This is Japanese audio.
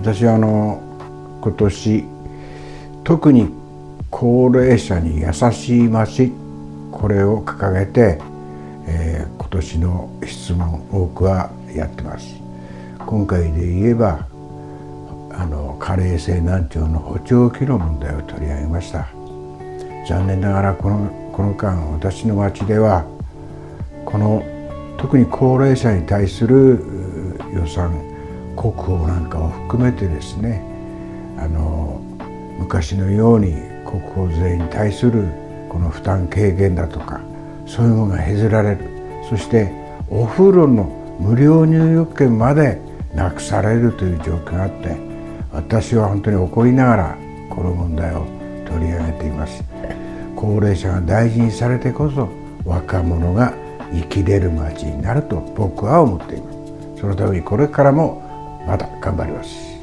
私は今年特に高齢者に優しい街、これを掲げて、今年の質問多くはやってます。今回で言えば加齢性難聴の補聴器の問題を取り上げました。残念ながらこの間、私の町では特に高齢者に対する予算、国保なんかを含めてですね、昔のように国保税に対するこの負担軽減だとか、そういうものが削られる。そしてお風呂の無料入浴券までなくされるという状況があって、私は本当に怒りながらこの問題を取り上げています。高齢者が大事にされてこそ若者が生きれる街になると僕は思っています。そのためにこれからもまた頑張ります。